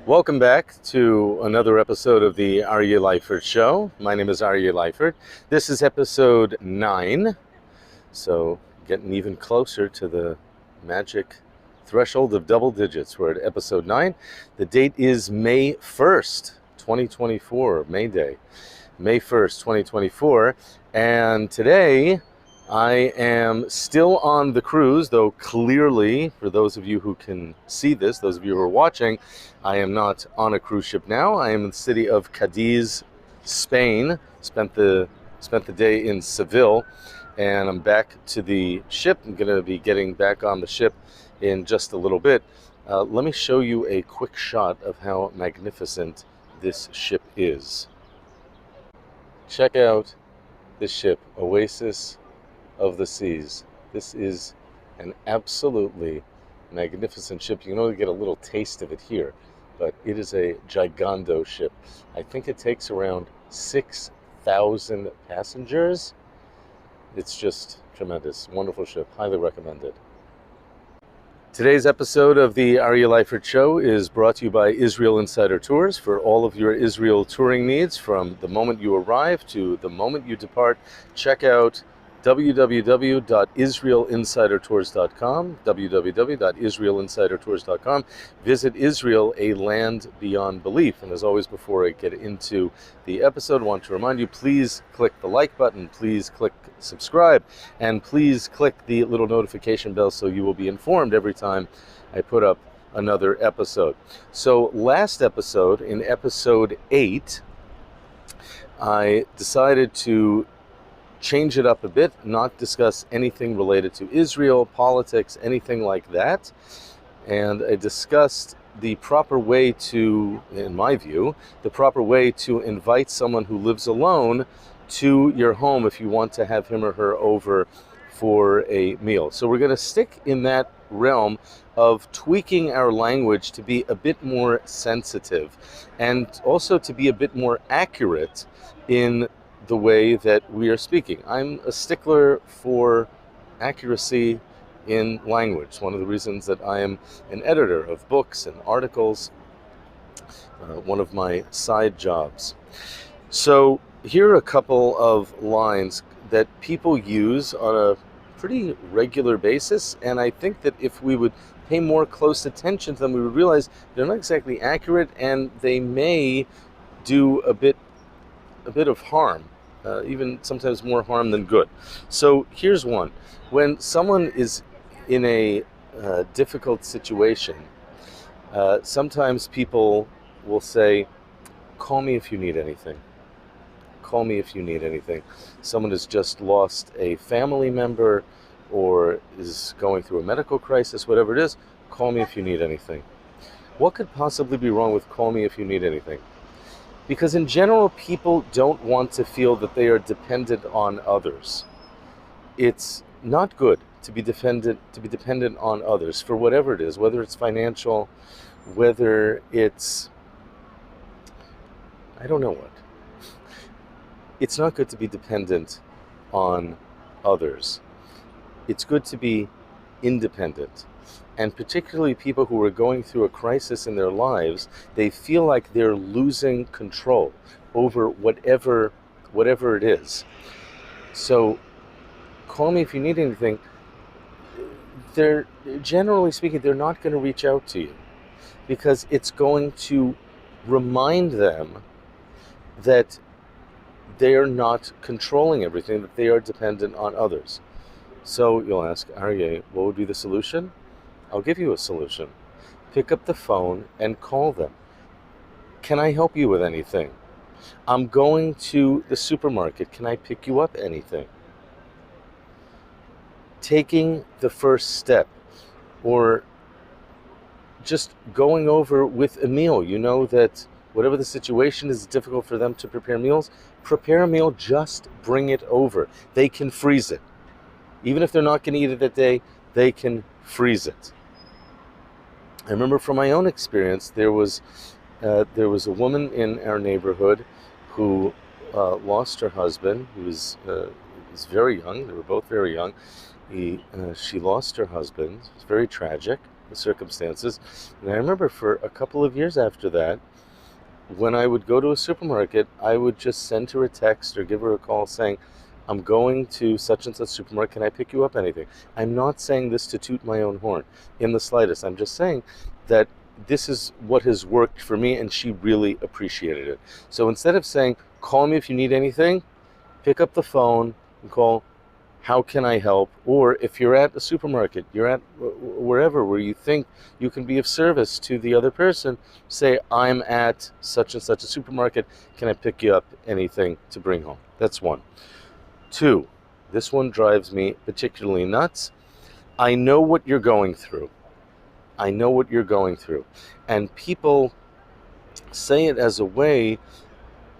Welcome back to another episode of the Aryeh Leifert Show. My name is Aryeh Leifert. This is episode 9, so getting even closer to the magic threshold of double digits. We're at episode 9. The date is May 1st, 2024, May Day. May 1st, 2024, and today I am still on the cruise, though clearly, for those of you who can see this, those of you who are watching, I am not on a cruise ship now. I am in the city of Cadiz, Spain. Spent the day in Seville, and I'm back to the ship. I'm going to be getting back on the ship in just a little bit. Let me show you a quick shot of how magnificent this ship is. Check out this ship, Oasis of the Seas. This is an absolutely magnificent ship. You can only get a little taste of it here, but it is a gigando ship. I think it takes around 6,000 passengers. It's just tremendous. Wonderful ship. Highly recommended. Today's episode of the Aryeh Leifert Show is brought to you by Israel Insider Tours. For all of your Israel touring needs, from the moment you arrive to the moment you depart, check out www.israelinsidertours.com, www.israelinsidertours.com. Visit Israel, a land beyond belief. And as always, before I get into the episode, I want to remind you, please click the like button, please click subscribe, and please click the little notification bell so you will be informed every time I put up another episode. So last episode, in episode 8, I decided to change it up a bit, not discuss anything related to Israel, politics, anything like that. And I discussed the proper way to, in my view, the proper way to invite someone who lives alone to your home if you want to have him or her over for a meal. So we're going to stick in that realm of tweaking our language to be a bit more sensitive and also to be a bit more accurate in the way that we are speaking. I'm a stickler for accuracy in language. One of the reasons that I am an editor of books and articles, one of my side jobs. So here are a couple of lines that people use on a pretty regular basis, and I think that if we would pay more close attention to them, we would realize they're not exactly accurate, and they may do a bit of harm. Even sometimes more harm than good. So here's one. When someone is in a difficult situation, sometimes people will say, call me if you need anything. Call me if you need anything. Someone has just lost a family member or is going through a medical crisis, whatever it is, call me if you need anything. What could possibly be wrong with call me if you need anything? Because in general, people don't want to feel that they are dependent on others. It's not good to be dependent on others for whatever it is, whether it's financial, whether it's, I don't know what. It's not good to be dependent on others. It's good to be independent. And particularly people who are going through a crisis in their lives, they feel like they're losing control over whatever it is. So, call me if you need anything. They're, generally speaking, they're not going to reach out to you because it's going to remind them that they are not controlling everything, that they are dependent on others. So you'll ask, Aryeh, what would be the solution? I'll give you a solution. Pick up the phone and call them. Can I help you with anything? I'm going to the supermarket. Can I pick you up anything? Taking the first step, or just going over with a meal. You know that whatever the situation is, difficult for them to prepare meals. Prepare a meal, just bring it over. They can freeze it. Even if they're not going to eat it that day, they can freeze it. I remember from my own experience, there was a woman in our neighborhood who lost her husband. He was very young. They were both very young. She lost her husband. It was very tragic. circumstances. And I remember for a couple of years after that, when I would go to a supermarket, I would just send her a text or give her a call saying, I'm going to such and such supermarket, can I pick you up anything? I'm not saying this to toot my own horn in the slightest. I'm just saying that this is what has worked for me, and she really appreciated it. So instead of saying, call me if you need anything, pick up the phone and call, how can I help? Or if you're at a supermarket, you're at wherever where you think you can be of service to the other person, say, I'm at such and such a supermarket, can I pick you up anything to bring home? That's one. Two, this one drives me particularly nuts. I know what you're going through. I know what you're going through. And people say it as a way,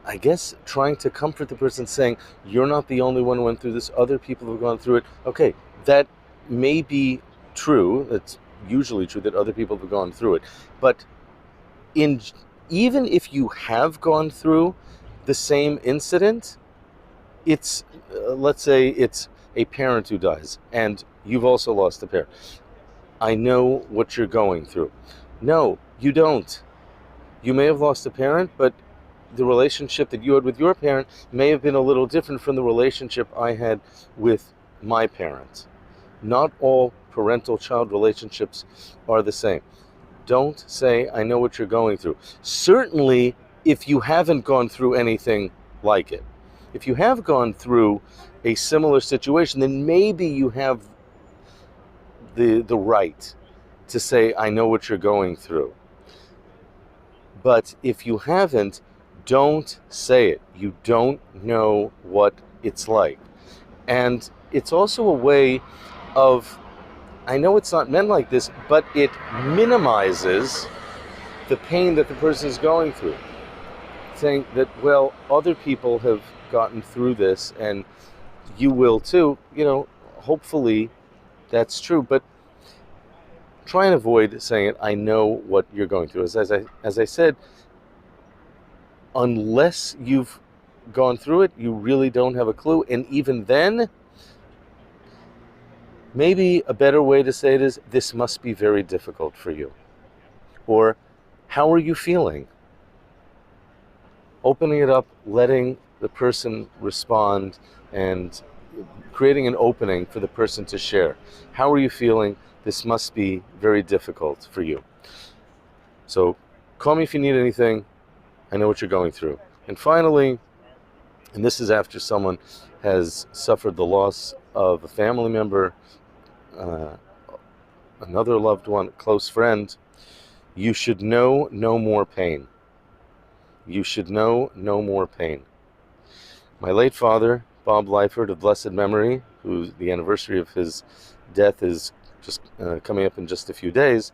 I guess, trying to comfort the person, saying, you're not the only one who went through this, other people have gone through it. Okay, that may be true. That's usually true that other people have gone through it. But even if you have gone through the same incident, it's, let's say it's a parent who dies, and you've also lost a parent. I know what you're going through. No, you don't. You may have lost a parent, but the relationship that you had with your parent may have been a little different from the relationship I had with my parents. Not all parental-child relationships are the same. Don't say, I know what you're going through. Certainly, if you haven't gone through anything like it. If you have gone through a similar situation, then maybe you have the right to say, I know what you're going through. But if you haven't, don't say it. You don't know what it's like. And it's also a way of, I know it's not meant like this, but it minimizes the pain that the person is going through. Saying that, well, other people have gotten through this and you will too. Hopefully that's true, but try and avoid saying it, I know what you're going through. As I said, unless you've gone through it, you really don't have a clue. And even then, maybe a better way to say it is, this must be very difficult for you. Or, how are you feeling? Opening it up, letting the person respond, and creating an opening for the person to share. How are you feeling? This must be very difficult for you. So, call me if you need anything. I know what you're going through. And finally, and this is after someone has suffered the loss of a family member, another loved one, a close friend, you should know no more pain. You should know no more pain. My late father, Bob Leifert of blessed memory, who the anniversary of his death is just coming up in just a few days,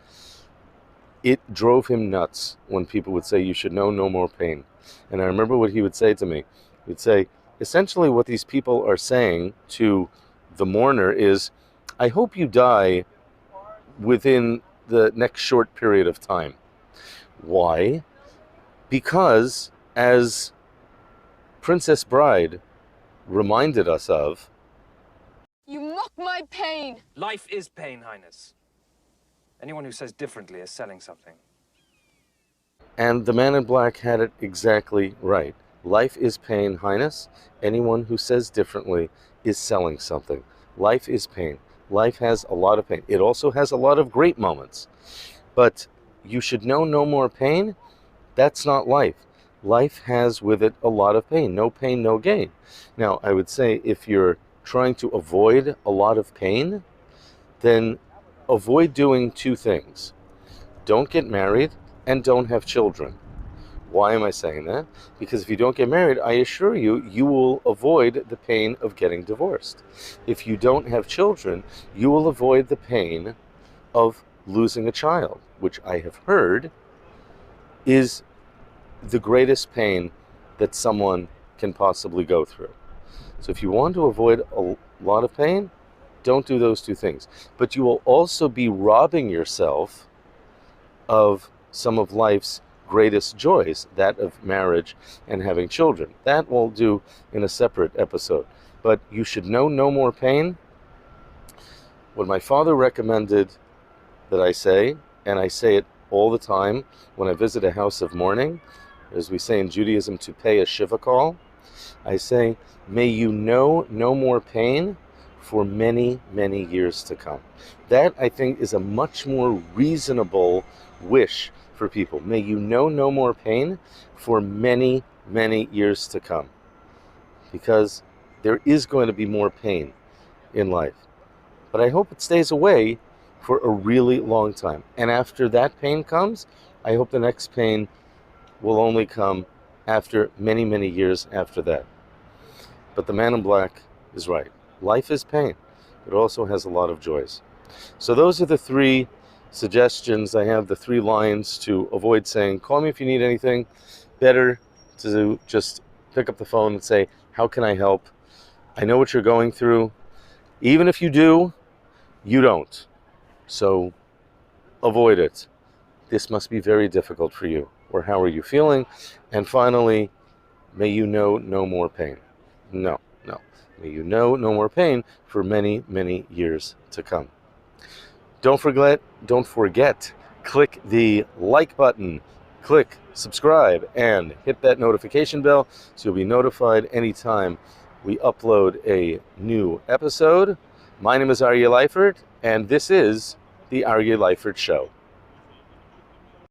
it drove him nuts when people would say, you should know no more pain. And I remember what he would say to me. He would say, essentially what these people are saying to the mourner is, I hope you die within the next short period of time. Why? Because, as Princess Bride reminded us of, you mock my pain. Life is pain, Highness. Anyone who says differently is selling something. And the man in black had it exactly right. Life is pain, Highness. Anyone who says differently is selling something. Life is pain. Life has a lot of pain. It also has a lot of great moments. But you should know no more pain. That's not life. Life has with it a lot of pain. No pain, no gain. Now, I would say if you're trying to avoid a lot of pain, then avoid doing two things. Don't get married and don't have children. Why am I saying that? Because if you don't get married, I assure you, you will avoid the pain of getting divorced. If you don't have children, you will avoid the pain of losing a child, which I have heard is the greatest pain that someone can possibly go through. So if you want to avoid a lot of pain, don't do those two things. But you will also be robbing yourself of some of life's greatest joys, that of marriage and having children. That we'll do in a separate episode. But you should know no more pain. What my father recommended that I say, and I say it all the time when I visit a house of mourning, as we say in Judaism, to pay a shiva call. I say, may you know no more pain for many, many years to come. That, I think, is a much more reasonable wish for people. May you know no more pain for many, many years to come. Because there is going to be more pain in life. But I hope it stays away for a really long time. And after that pain comes, I hope the next pain will only come after many, many years after that. But the man in black is right. Life is pain. It also has a lot of joys. So those are the three suggestions I have, the three lines to avoid saying, call me if you need anything. Better to just pick up the phone and say, how can I help? I know what you're going through. Even if you do, you don't. So avoid it. This must be very difficult for you. Or how are you feeling? And finally, may you know no more pain. No. May you know no more pain for many, many years to come. Don't forget, click the like button, click subscribe, and hit that notification bell so you'll be notified anytime we upload a new episode. My name is Aryeh Leifert, and this is the Aryeh Leifert Show.